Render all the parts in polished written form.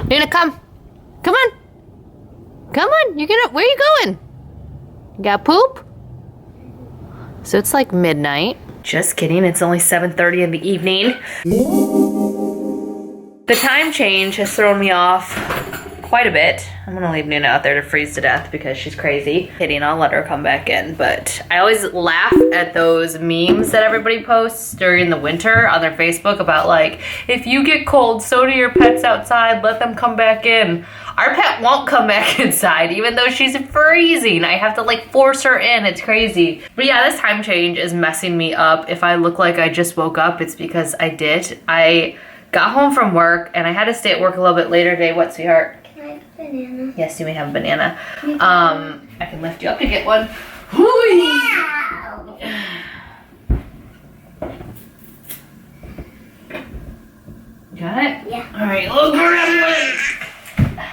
Luna, come. Come on. Come on. Where are you going? You got poop? So it's like midnight. Just kidding. It's only 7:30 in the evening. The time change has thrown me off quite a bit. I'm gonna leave Nuna out there to freeze to death because she's crazy. Kidding, I'll let her come back in. But I always laugh at those memes that everybody posts during the winter on their Facebook about like, if you get cold, so do your pets outside, let them come back in. Our pet won't come back inside, even though she's freezing. I have to like force her in, it's crazy. But yeah, this time change is messing me up. If I look like I just woke up, it's because I did. I got home from work and I had to stay at work a little bit later today. What, sweetheart? Banana. Yes, you may have a banana. I can lift you up to get one. Got it? Yeah. All right, look around.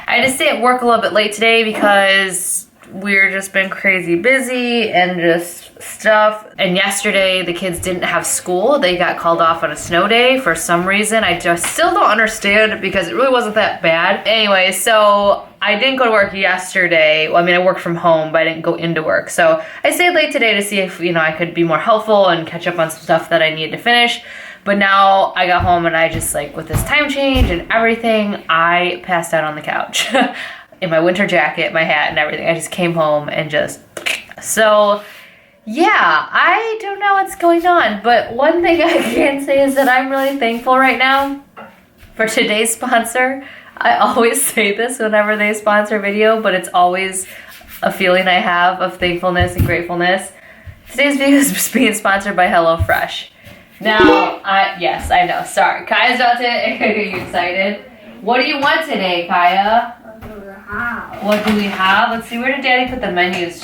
I had to stay at work a little bit late today because we're just been crazy busy and just stuff. And yesterday the kids didn't have school. They got called off on a snow day for some reason. I just still don't understand because it really wasn't that bad. Anyway, so I didn't go to work yesterday. Well, I mean, I worked from home, but I didn't go into work. So I stayed late today to see if, I could be more helpful and catch up on some stuff that I needed to finish. But now I got home and I just like, with this time change and everything, I passed out on the couch. In my winter jacket, my hat and everything. I just came home and just, so yeah, I don't know what's going on. But one thing I can say is that I'm really thankful right now for today's sponsor. I always say this whenever they sponsor a video, but it's always a feeling I have of thankfulness and gratefulness. Today's video is being sponsored by HelloFresh. Now, yes, I know, sorry. Kaya's about to, are you excited? What do you want today, Kaya? What do we have? Let's see, where did Daddy put the menus?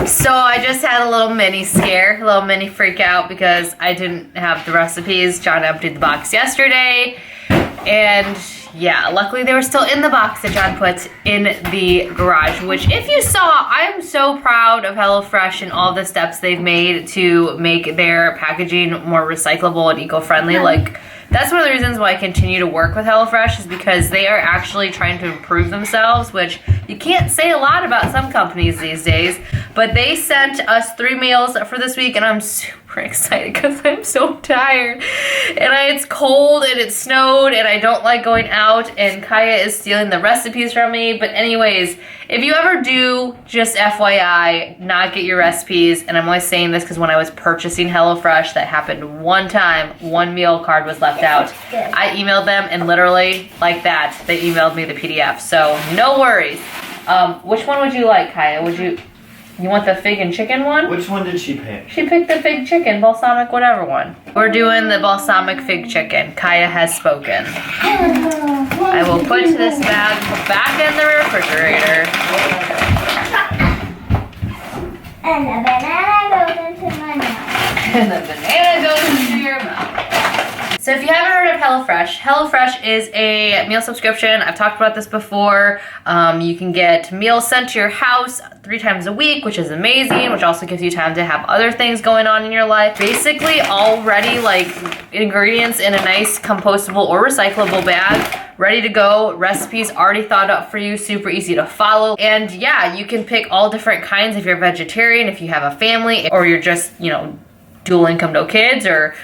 So I just had a little mini scare, a little mini freak out because I didn't have the recipes. John emptied the box yesterday. And yeah, luckily they were still in the box that John put in the garage, which if you saw, I am so proud of HelloFresh and all the steps they've made to make their packaging more recyclable and eco-friendly. Like, that's one of the reasons why I continue to work with HelloFresh is because they are actually trying to improve themselves, which you can't say a lot about some companies these days. But they sent us 3 meals for this week and I'm super excited because I'm so tired. And it's cold and it snowed and I don't like going out and Kaya is stealing the recipes from me. But anyways, if you ever do, just FYI, not get your recipes, and I'm only saying this because when I was purchasing HelloFresh, that happened one time, 1 meal card was left out. I emailed them and literally, like that, they emailed me the PDF, so no worries. Which one would you like, Kaya? You want the fig and chicken one? Which one did she pick? She picked the fig chicken, balsamic whatever one. We're doing the balsamic fig chicken. Kaya has spoken. I will put this bag back in the refrigerator. And the banana goes into my mouth. And the banana goes into your mouth. So if you haven't heard of HelloFresh, HelloFresh is a meal subscription. I've talked about this before. You can get meals sent to your house 3 times a week, which is amazing, which also gives you time to have other things going on in your life. Basically already like ingredients in a nice compostable or recyclable bag, ready to go, recipes already thought up for you, super easy to follow. And yeah, you can pick all different kinds if you're vegetarian, if you have a family, or you're just, dual income, no kids, or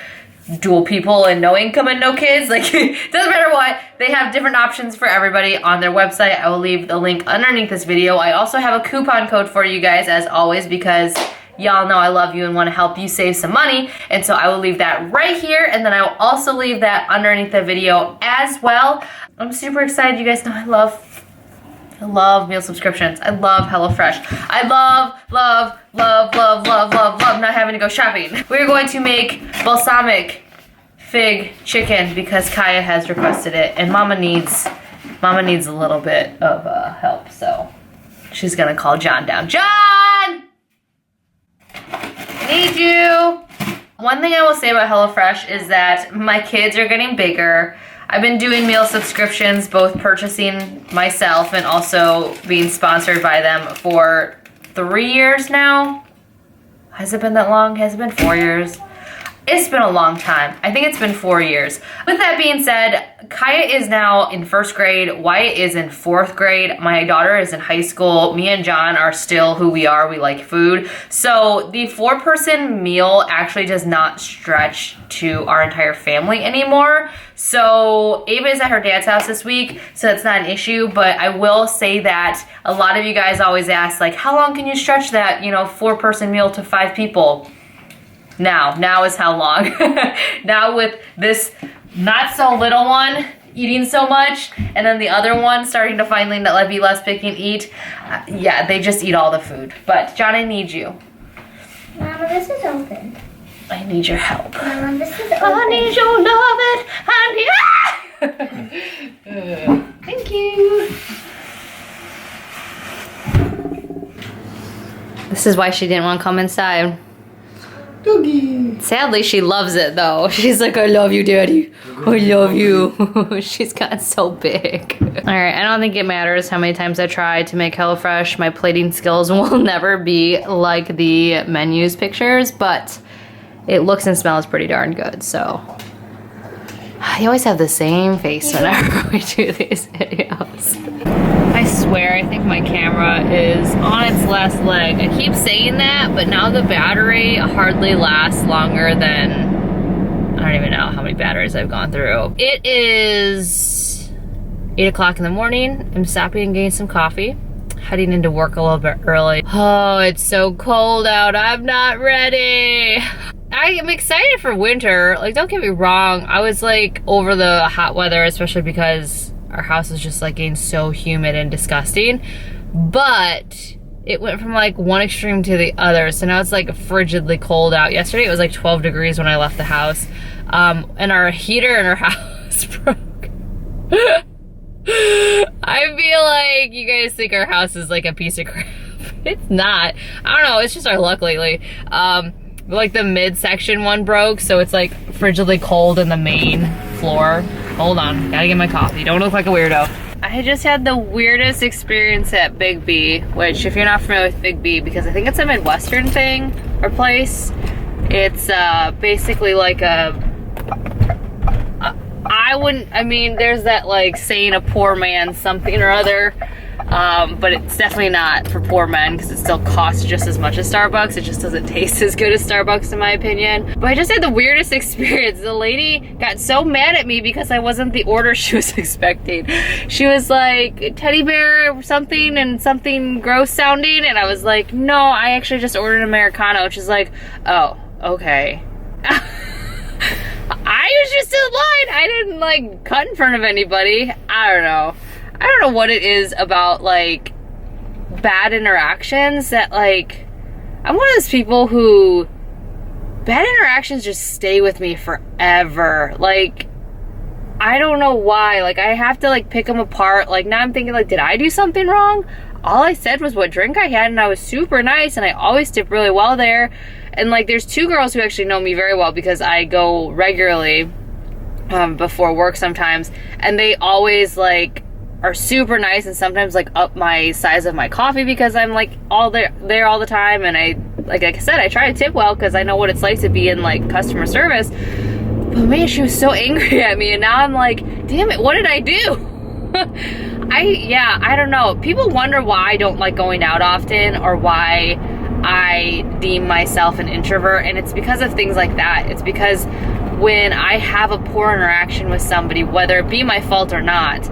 dual people and no income and no kids. Like, it doesn't matter what. They have different options for everybody on their website. I will leave the link underneath this video. I also have a coupon code for you guys, as always, because y'all know I love you and want to help you save some money. And so I will leave that right here, and then I will also leave that underneath the video as well. I'm super excited. You guys know I love meal subscriptions. I love HelloFresh. I love not having to go shopping. We're going to make balsamic fig chicken because Kaya has requested it, and Mama needs a little bit of help, so she's gonna call John down. John! I need you! One thing I will say about HelloFresh is that my kids are getting bigger. I've been doing meal subscriptions, both purchasing myself and also being sponsored by them for 3 years now. Has it been that long? Has it been 4 years? It's been a long time. I think it's been 4 years. With that being said, Kaya is now in 1st grade. Wyatt is in 4th grade. My daughter is in high school. Me and John are still who we are. We like food. So the 4-person meal actually does not stretch to our entire family anymore. So Ava is at her dad's house this week, so that's not an issue. But I will say that a lot of you guys always ask, like, how long can you stretch that, 4-person meal to 5 people? Now is how long. Now with this not so little one eating so much, and then the other one starting to finally be less picky and eat, yeah, they just eat all the food. But John, I need you. Mama, this is open. I need your help. Mama, this is open. I need your love and thank you. This is why she didn't want to come inside. Doggy. Sadly, she loves it though. She's like, I love you, Daddy. I love you. She's gotten so big. All right, I don't think it matters how many times I try to make HelloFresh. My plating skills will never be like the menus pictures, but it looks and smells pretty darn good, so. You always have the same face whenever we do these videos. I swear, I think my camera is on its last leg. I keep saying that, but now the battery hardly lasts longer than, I don't even know how many batteries I've gone through. It is 8 o'clock in the morning. I'm stopping and getting some coffee. Heading into work a little bit early. Oh, it's so cold out. I'm not ready. I am excited for winter. Like, don't get me wrong. I was like over the hot weather, especially because our house is just like getting so humid and disgusting. But it went from like one extreme to the other. So now it's like frigidly cold out. Yesterday it was like 12 degrees when I left the house. And our heater in our house broke. I feel like you guys think our house is like a piece of crap. It's not. I don't know. It's just our luck lately. Like the midsection one broke, so it's like frigidly cold in the main floor. Hold on, gotta get my coffee. Don't look like a weirdo. I just had the weirdest experience at Big B, which if you're not familiar with Big B, because I think it's a Midwestern thing or place, it's basically like there's that like saying a poor man something or other. But it's definitely not for poor men because it still costs just as much as Starbucks. It just doesn't taste as good as Starbucks in my opinion. But I just had the weirdest experience. The lady got so mad at me because I wasn't the order she was expecting. She was like, teddy bear something and something gross sounding. And I was like, no, I actually just ordered an Americano. She's like, oh, okay. I was just in line. I didn't like cut in front of anybody. I don't know what it is about like bad interactions that like, I'm one of those people who bad interactions just stay with me forever. Like, I don't know why. Like, I have to like pick them apart. Like, now I'm thinking like, did I do something wrong? All I said was what drink I had and I was super nice and I always tip really well there. And like, there's 2 girls who actually know me very well because I go regularly before work sometimes, and they always like are super nice and sometimes like up my size of my coffee because I'm like all there all the time. And I like I said, I try to tip well because I know what it's like to be in like customer service. But man, she was so angry at me, and now I'm like, damn it, what did I do? I don't know. People wonder why I don't like going out often or why I deem myself an introvert, and it's because of things like that. It's because when I have a poor interaction with somebody, whether it be my fault or not,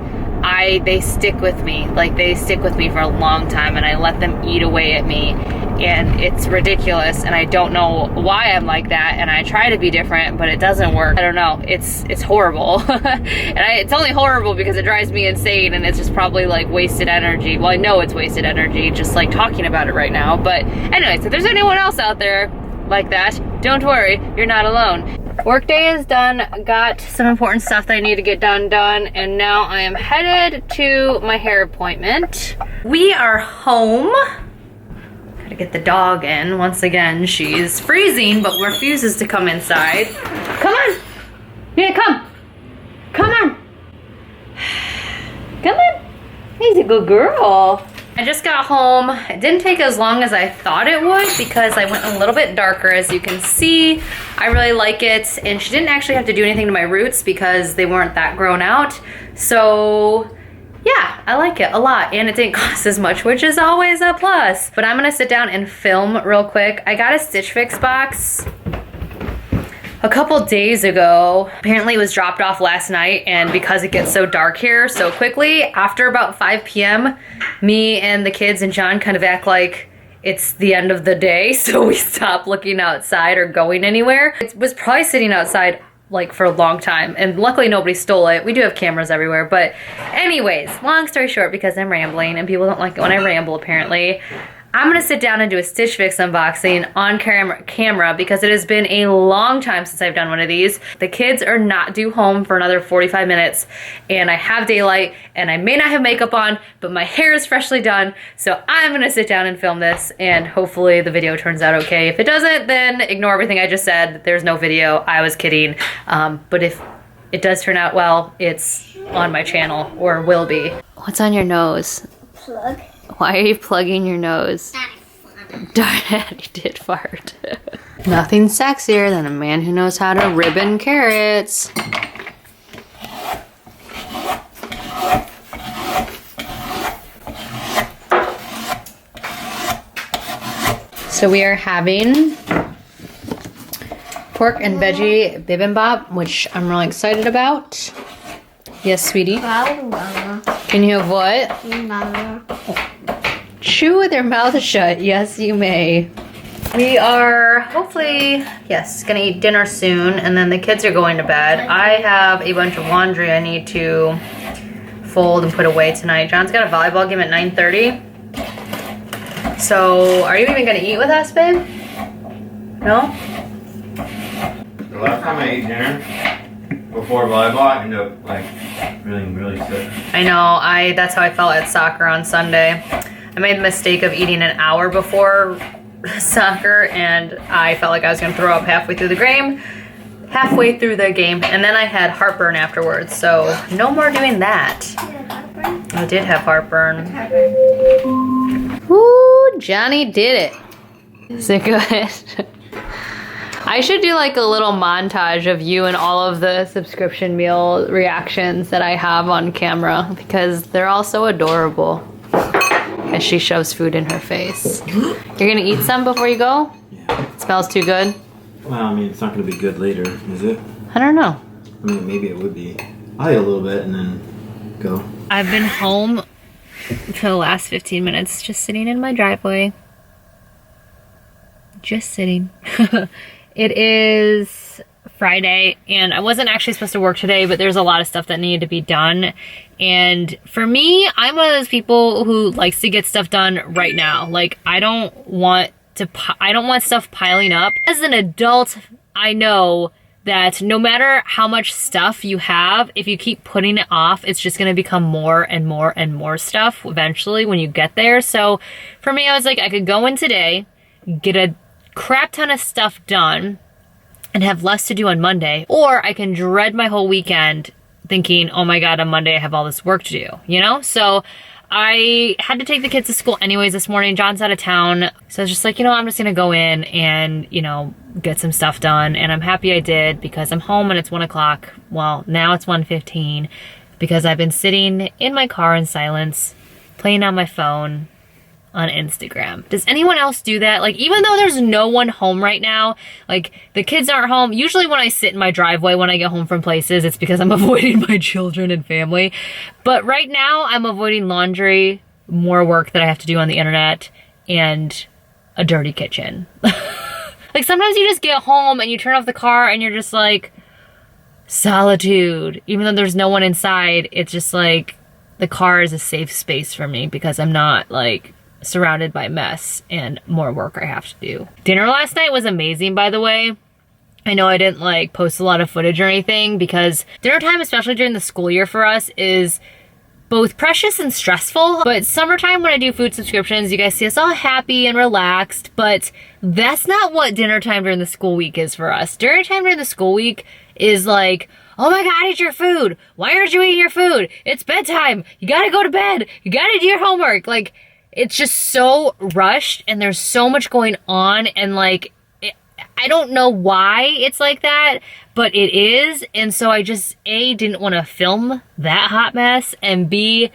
they stick with me. Like, they stick with me for a long time, and I let them eat away at me, and it's ridiculous, and I don't know why I'm like that, and I try to be different, but it doesn't work. I don't know. It's horrible. And it's only horrible because it drives me insane, and it's just probably like wasted energy. Well, I know it's wasted energy just like talking about it right now. But anyways, if there's anyone else out there like that, don't worry, you're not alone. Workday is done. Got some important stuff that I need to get done, and now I am headed to my hair appointment. We are home. Gotta get the dog in. Once again, she's freezing, but refuses to come inside. Come on. Yeah, come. Come on. Come on. He's a good girl. I just got home. It didn't take as long as I thought it would because I went a little bit darker, as you can see. I really like it, and she didn't actually have to do anything to my roots because they weren't that grown out. So yeah, I like it a lot, and it didn't cost as much, which is always a plus. But I'm gonna sit down and film real quick. I got a Stitch Fix box a couple days ago. Apparently it was dropped off last night, and because it gets so dark here so quickly, after about 5 p.m., me and the kids and John kind of act like it's the end of the day, so we stop looking outside or going anywhere. It was probably sitting outside like for a long time, and luckily nobody stole it. We do have cameras everywhere, but anyways, long story short, because I'm rambling and people don't like it when I ramble apparently, I'm gonna sit down and do a Stitch Fix unboxing on camera because it has been a long time since I've done one of these. The kids are not due home for another 45 minutes, and I have daylight, and I may not have makeup on, but my hair is freshly done, so I'm gonna sit down and film this, and hopefully the video turns out okay. If it doesn't, then ignore everything I just said. There's no video, I was kidding. But if it does turn out well, it's on my channel, or will be. What's on your nose? Plug. Why are you plugging your nose? Darn it, he did fart. Nothing sexier than a man who knows how to ribbon carrots. So we are having pork and veggie bibimbap, which I'm really excited about. Yes, sweetie? Can you have what? Chew with your mouth shut. Yes, you may. We are hopefully, yes, gonna eat dinner soon, and then the kids are going to bed. I have a bunch of laundry I need to fold and put away tonight. John's got a volleyball game at 9:30. So, are you even gonna eat with us, babe? No? The last time I ate dinner before volleyball, I ended up like feeling really sick. I know, that's how I felt at soccer on Sunday. I made the mistake of eating an hour before soccer, and I felt like I was gonna throw up halfway through the game, and then I had heartburn afterwards, so no more doing that. I did have heartburn. Woo, Johnny did it. Is it good? I should do like a little montage of you and all of the subscription meal reactions that I have on camera because they're all so adorable. As she shoves food in her face. You're gonna eat some before you go? Yeah. It smells too good? Well, I mean, it's not gonna be good later, is it? I don't know. I mean, maybe it would be. I'll eat a little bit and then go. I've been home for the last 15 minutes, just sitting in my driveway. Just sitting. It is Friday, and I wasn't actually supposed to work today, but there's a lot of stuff that needed to be done. And for me, I'm one of those people who likes to get stuff done right now. Like, I don't want stuff piling up. As an adult, I know that no matter how much stuff you have, if you keep putting it off, it's just gonna become more and more and more stuff eventually when you get there. So for me, I was like, I could go in today, get a crap ton of stuff done, and have less to do on Monday, or I can dread my whole weekend thinking, oh my God, on Monday I have all this work to do, you know? So I had to take the kids to school anyways this morning. John's out of town. So I was just like, you know, I'm just gonna go in and, you know, get some stuff done. And I'm happy I did because I'm home and it's 1 o'clock. Well, now it's 1:15 because I've been sitting in my car in silence, playing on my phone, on Instagram. Does anyone else do that? Like, even though there's no one home right now, like the kids aren't home. Usually when I sit in my driveway when I get home from places, it's because I'm avoiding my children and family. But right now I'm avoiding laundry, more work that I have to do on the internet, and a dirty kitchen. Like sometimes you just get home and you turn off the car and you're just like, solitude. Even though there's no one inside, it's just like the car is a safe space for me because I'm not like surrounded by mess and more work I have to do. Dinner last night was amazing, by the way. I know I didn't like post a lot of footage or anything because dinner time, especially during the school year for us, is both precious and stressful. But summertime when I do food subscriptions, you guys see us all happy and relaxed, but that's not what dinner time during the school week is for us. Dinner time during the school week is like, oh my God, eat your food. Why aren't you eating your food? It's bedtime. You gotta go to bed. You gotta do your homework. Like, it's just so rushed and there's so much going on, and like, I don't know why it's like that, but it is. And so I just, A, didn't want to film that hot mess, and B,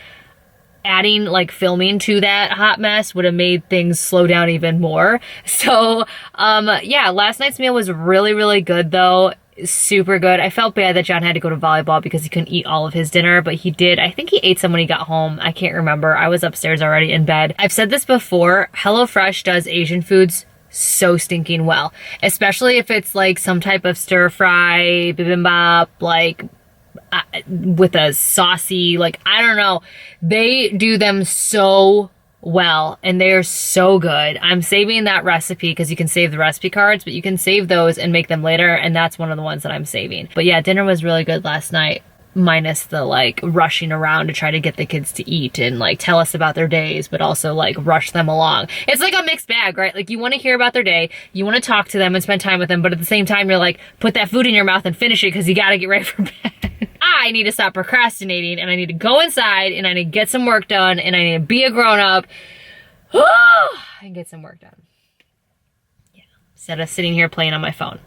adding like filming to that hot mess would have made things slow down even more. So yeah, last night's meal was really, really good though. Super good. I felt bad that John had to go to volleyball because he couldn't eat all of his dinner, but he did. I think he ate some when he got home. I can't remember. I was upstairs already in bed. I've said this before, HelloFresh does Asian foods so stinking well, especially if it's like some type of stir fry, bibimbap, like with a saucy, like, I don't know. They do them so well and they're so good. I'm saving that recipe because you can save the recipe cards, but you can save those and make them later, and that's one of the ones that I'm saving. But yeah, dinner was really good last night, minus the like rushing around to try to get the kids to eat and like tell us about their days, but also like rush them along. It's like a mixed bag, right? Like, you want to hear about their day, you want to talk to them and spend time with them, but at the same time you're like, put that food in your mouth and finish it because you got to get ready for bed. I need to stop procrastinating, and I need to go inside, and I need to get some work done, and I need to be a grown-up and get some work done. Yeah, instead of sitting here playing on my phone.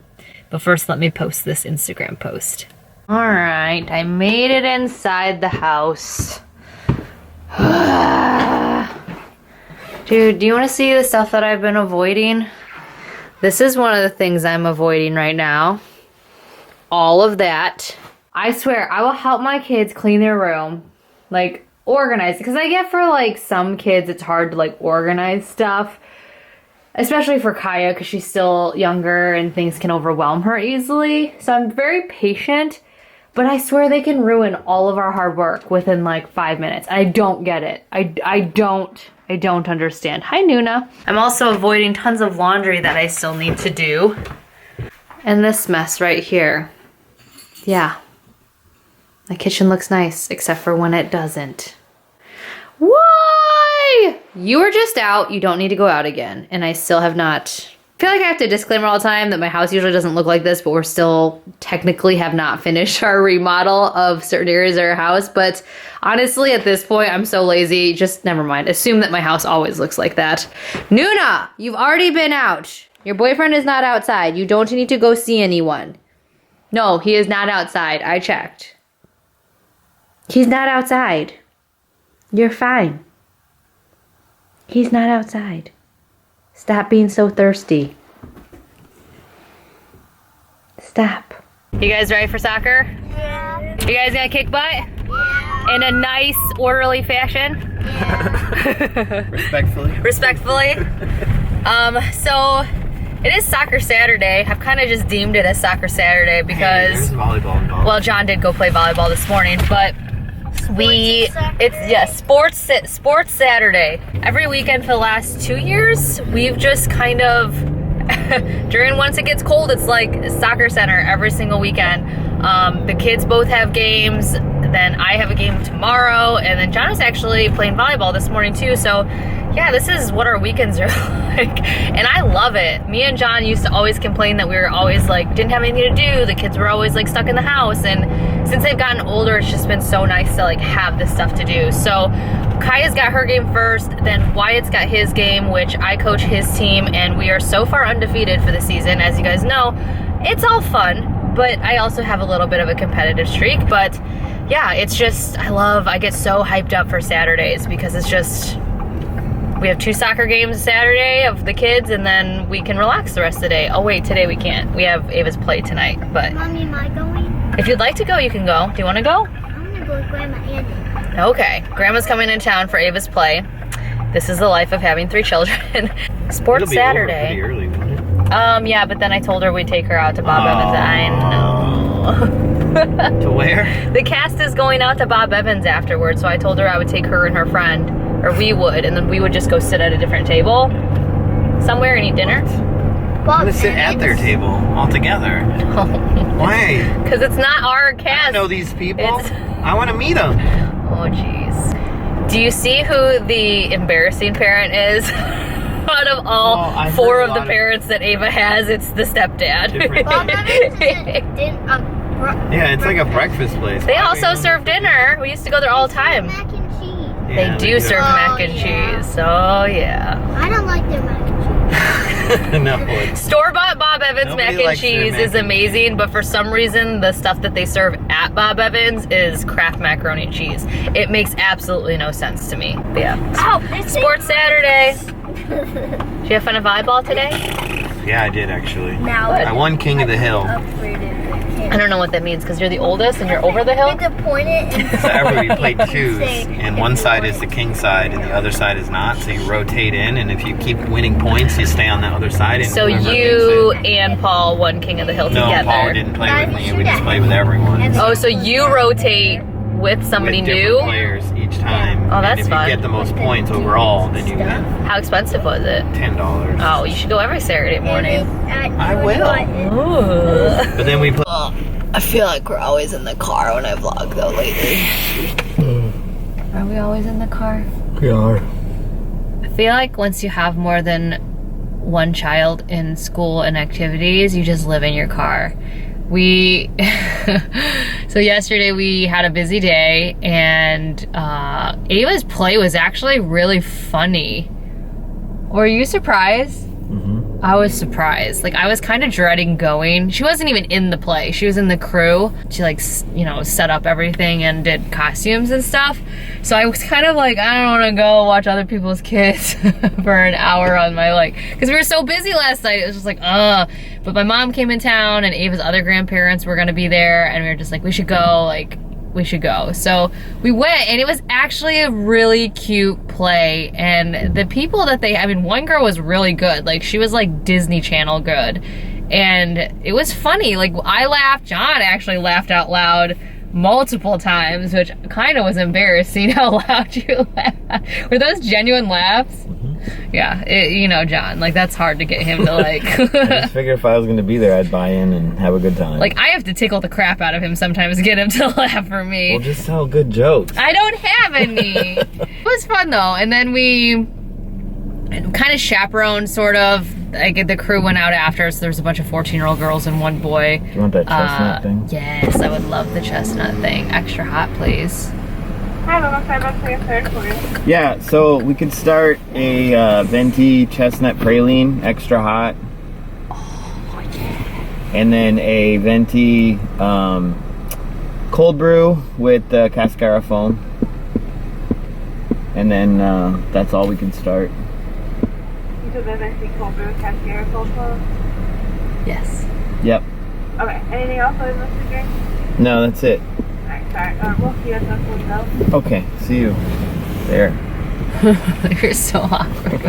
But first, let me post this Instagram post. All right, I made it inside the house. Dude, do you want to see the stuff that I've been avoiding? This is one of the things I'm avoiding right now. All of that. I swear, I will help my kids clean their room, like organize, because I get for like some kids it's hard to like organize stuff, especially for Kaya because she's still younger and things can overwhelm her easily. So I'm very patient, but I swear they can ruin all of our hard work within like 5 minutes. I don't get it. I don't understand. Hi, Nuna. I'm also avoiding tons of laundry that I still need to do. And this mess right here. Yeah. My kitchen looks nice, except for when it doesn't. Why? You were just out. You don't need to go out again. And I still have not... I feel like I have to disclaimer all the time that my house usually doesn't look like this, but we're still technically have not finished our remodel of certain areas of our house. But honestly, at this point, I'm so lazy. Just never mind. Assume that my house always looks like that. Nuna, you've already been out. Your boyfriend is not outside. You don't need to go see anyone. No, he is not outside. I checked. He's not outside. You're fine. He's not outside. Stop being so thirsty. Stop. You guys ready for soccer? Yeah. You guys gonna kick butt? Yeah. In a nice, orderly fashion? Yeah. Respectfully. Respectfully. So it is Soccer Saturday. I've kind of just deemed it as Soccer Saturday because, there's volleyball involved. well, John did go play volleyball this morning, but sports Saturday. Every weekend for the last 2 years, we've just kind of during once it gets cold, it's like soccer center every single weekend. The kids both have games, then I have a game tomorrow, and then John was actually playing volleyball this morning too. So yeah, this is what our weekends are like, and I love it. Me and John used to always complain that we were always like didn't have anything to do. The kids were always like stuck in the house, and since they've gotten older, it's just been so nice to like have this stuff to do. So Kaya's got her game first, then Wyatt's got his game, which I coach his team, and we are so far undefeated for the season. As you guys know, it's all fun, but I also have a little bit of a competitive streak. But yeah, it's just, I get so hyped up for Saturdays because it's just, we have 2 soccer games Saturday of the kids, and then we can relax the rest of the day. Oh wait, today we can't. We have Ava's play tonight, but Mommy, am I going? if you'd like to go, you can go. Do you want to go? I'm gonna go with Grandma Andy. Okay, Grandma's coming in town for Ava's play. This is the life of having 3 children. Sports It'll be Saturday. Over pretty early, won't it? Yeah, but then I told her we'd take her out to Bob Evans. I know. To where? The cast is going out to Bob Evans afterwards, so I told her I would take her and her friend, or we would, and then we would just go sit at a different table somewhere and eat dinner. I'm gonna sit at their table all together. Why? Because it's not our cast. I know these people. It's- I want to meet them. Oh, jeez. Do you see who the embarrassing parent is? Out of all 4 of the parents that Ava has, it's the stepdad. Bob Evans didn't. Yeah, it's like a breakfast place. They also serve dinner. We used to go there all the time. Mac and cheese. They do serve mac and cheese. Oh yeah. I don't like their mac and cheese. No. Store-bought Bob Evans Nobody mac and likes their cheese mac is and amazing, but for some reason the stuff that they serve at Bob Evans is Kraft macaroni and cheese. It makes absolutely no sense to me. But yeah. Oh, Sports Saturday. Did you have fun at Volleyball today? Yeah, I did actually. now I won King of the Hill. I don't know what that means because you're the oldest and you're over the hill. You could point it and So everybody played twos, and one side is the king side, and the other side is not. So you rotate in, and if you keep winning points, you stay on that other side. And So whoever you makes it- and Paul won King of the Hill No, together. Paul didn't play with me. We just played with everyone. Oh, so you rotate with somebody with different new? players each time. Oh, that's and if fun. you get the most points overall, then you win How expensive was it? $10. Oh, you should go every Saturday morning. I will. Ooh. But then we play. I feel like we're always in the car when I vlog though lately. Are we always in the car? We are. I feel like once you have more than one child in school and activities, you just live in your car. So yesterday we had a busy day and Ava's play was actually really funny. Were you surprised? I was surprised. Like, I was kind of dreading going. She wasn't even in the play. She was in the crew. She, like, you know, set up everything and did costumes and stuff. So I was kind of like, I don't want to go watch other people's kids for an hour on my, like, because we were so busy last night. It was just like, But my mom came in town and Ava's other grandparents were going to be there. And we were just like, we should go, like, we should go. So we went and it was actually a really cute play, and the people that I mean, one girl was really good. Like, she was like Disney Channel good, and it was funny. Like, I laughed. John actually laughed out loud multiple times, which kind of was embarrassing how loud you laughed. Were those genuine laughs? Yeah, you know, John, like, that's hard to get him to, like... I just figured if I was gonna be there, I'd buy in and have a good time. Like, I have to tickle the crap out of him sometimes to get him to laugh for me. Well, just tell good jokes. I don't have any. It was fun, though, and then we kind of chaperoned, sort of. Like, the crew went out after, so there was a bunch of 14-year-old girls and one boy. Do you want that chestnut thing? Yes, I would love the chestnut thing. Extra hot, please. Hi, Mama. I'm up for your third for you. Yeah, so we could start a venti chestnut praline, extra hot. Oh, yeah. And then a venti cold brew with cascara foam. And then that's all we can start. You said there's anything cold brew, cascara, cold flow? Yes. Yep. Okay. Anything else I was supposed to drink? No, that's it. Alright, sorry. We'll see you at the window. Okay, see you there. You're so awkward.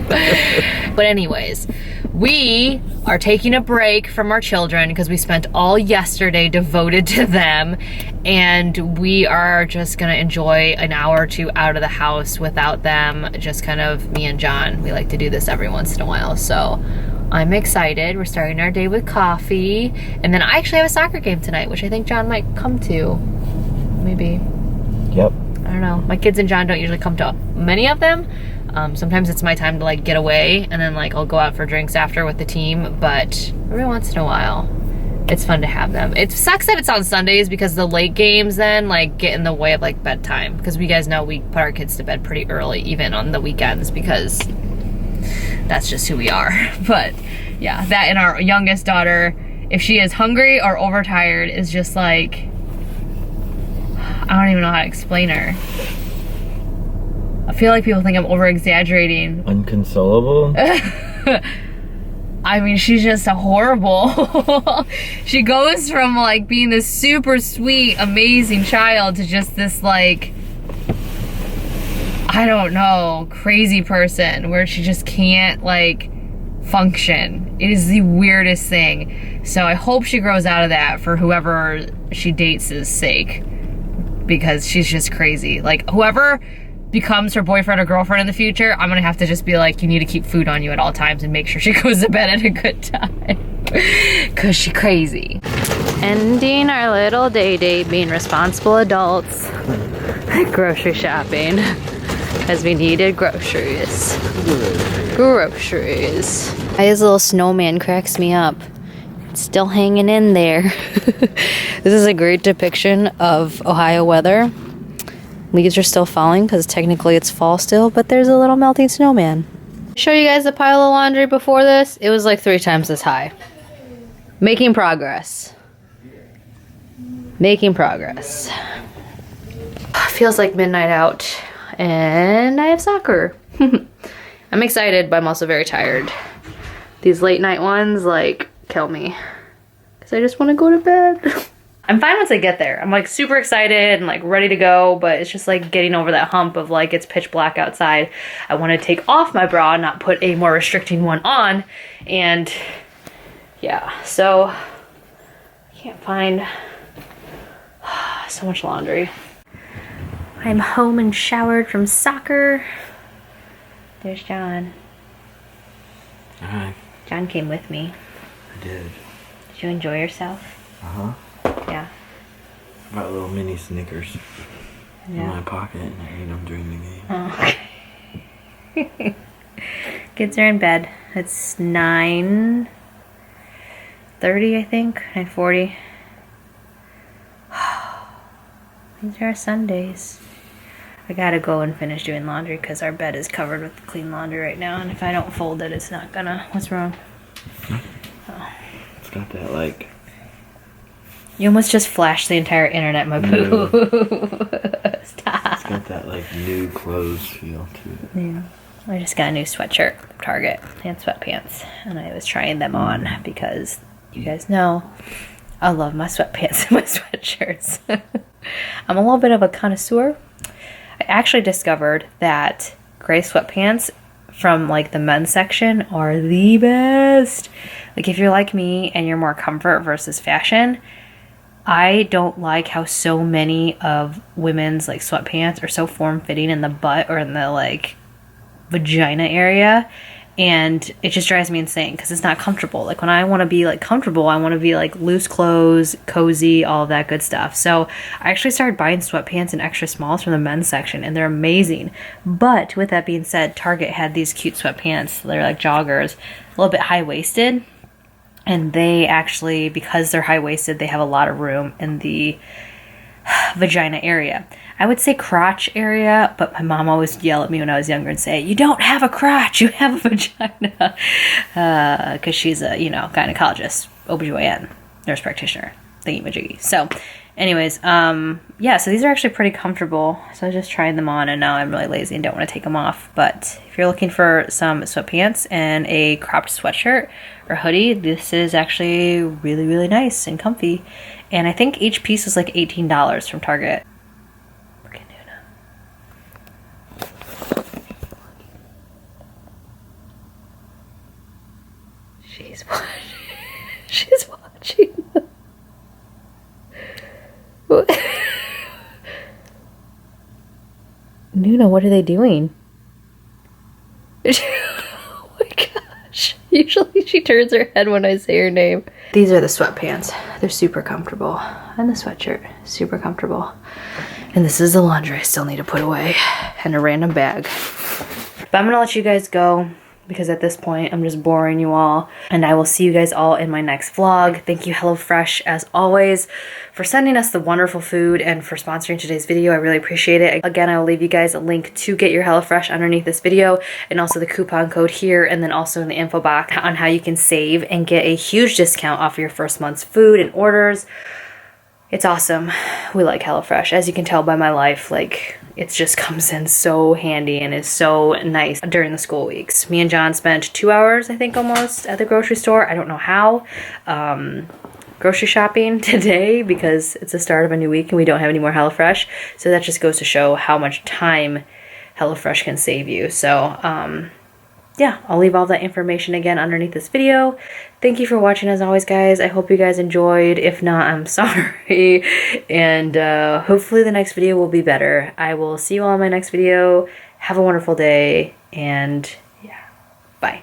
But anyways, we are taking a break from our children because we spent all yesterday devoted to them, and we are just gonna enjoy an hour or two out of the house without them, just kind of me and John. We like to do this every once in a while, so I'm excited. We're starting our day with coffee, and then I actually have a soccer game tonight, which I think John might come to. Maybe. Yep. I don't know. My kids and John don't usually come to many of them. Sometimes it's my time to, like, get away, and then, like, I'll go out for drinks after with the team, but every once in a while it's fun to have them. It sucks that it's on Sundays because the late games then, like, get in the way of, like, bedtime, because we guys know we put our kids to bed pretty early even on the weekends because that's just who we are. But yeah, that and our youngest daughter, if she is hungry or overtired, is just like, I don't even know how to explain her. I feel like people think I'm over exaggerating. Unconsolable? I mean, she's just a horrible. She goes from, like, being this super sweet, amazing child to just this, like, I don't know, crazy person where she just can't, like, function. It is the weirdest thing. So I hope she grows out of that for whoever she dates' sake, because she's just crazy. Like, whoever becomes her boyfriend or girlfriend in the future, I'm gonna have to just be like, you need to keep food on you at all times and make sure she goes to bed at a good time. Cause she crazy. Ending our little day date being responsible adults grocery shopping as we needed groceries. Groceries. His little snowman cracks me up. It's still hanging in there. This is a great depiction of Ohio weather. Leaves are still falling because technically it's fall still, but there's a little melting snowman. Show you guys the pile of laundry before this. It was like 3 times this high. Making progress. Making progress. Feels like midnight out and I have soccer. I'm excited, but I'm also very tired. These late night ones like kill me because I just want to go to bed. I'm fine once I get there. I'm like super excited and like ready to go, but it's just like getting over that hump of like it's pitch black outside. I want to take off my bra, not put a more restricting one on. And yeah, so I can't find so much laundry. I'm home and showered from soccer. There's John. Hi. John came with me. I did. Did you enjoy yourself? Uh-huh. Yeah. Got little mini Snickers in my pocket and I ate them during the game. Oh. Kids are in bed. It's 9:30, I think. 9:40. These are our Sundays. I gotta go and finish doing laundry because our bed is covered with clean laundry right now, and if I don't fold it, it's not gonna. What's wrong? Oh. It's got that like. You almost just flashed the entire internet, my boo. Stop. It's got that like new clothes feel to it. Yeah. I just got a new sweatshirt from Target and sweatpants, and I was trying them on because you guys know I love my sweatpants and my sweatshirts. I'm a little bit of a connoisseur. I actually discovered that gray sweatpants from like the men's section are the best. Like if you're like me and you're more comfort versus fashion, I don't like how so many of women's like sweatpants are so form-fitting in the butt or in the like vagina area, and it just drives me insane because it's not comfortable. Like when I want to be like comfortable, I want to be like loose clothes, cozy, all of that good stuff. So I actually started buying sweatpants in extra smalls from the men's section, and they're amazing. But with that being said, Target had these cute sweatpants. They're like joggers, a little bit high-waisted. And they actually, because they're high-waisted, they have a lot of room in the vagina area. I would say crotch area, but my mom always yell at me when I was younger and say, you don't have a crotch, you have a vagina. Because she's a, gynecologist, OBGYN, nurse practitioner, thingy-majiggy. So anyways, yeah, so these are actually pretty comfortable. So I was just trying them on, and now I'm really lazy and don't want to take them off. But if you're looking for some sweatpants and a cropped sweatshirt or hoodie, this is actually really, really nice and comfy. And I think each piece was like $18 from Target. Look at Nuna. She's watching. She's watching. Nuna, what are they doing? Oh my gosh. Usually she turns her head when I say her name. These are the sweatpants. They're super comfortable. And the sweatshirt, super comfortable. And this is the laundry I still need to put away. And a random bag. But I'm gonna let you guys go, because at this point I'm just boring you all, and I will see you guys all in my next vlog. Thank you HelloFresh as always for sending us the wonderful food and for sponsoring today's video. I really appreciate it. Again, I will leave you guys a link to get your HelloFresh underneath this video, and also the coupon code here, and then also in the info box on how you can save and get a huge discount off your first month's food and orders. It's awesome. We like HelloFresh. As you can tell by my life, like, it just comes in so handy and is so nice during the school weeks. Me and John spent 2 hours, I think, almost at the grocery store. I don't know how. Grocery shopping today because it's the start of a new week and we don't have any more HelloFresh. So that just goes to show how much time HelloFresh can save you. So, yeah, I'll leave all that information again underneath this video. Thank you for watching as always, guys. I hope you guys enjoyed. If not, I'm sorry. And hopefully the next video will be better. I will see you all in my next video. Have a wonderful day, and yeah, bye.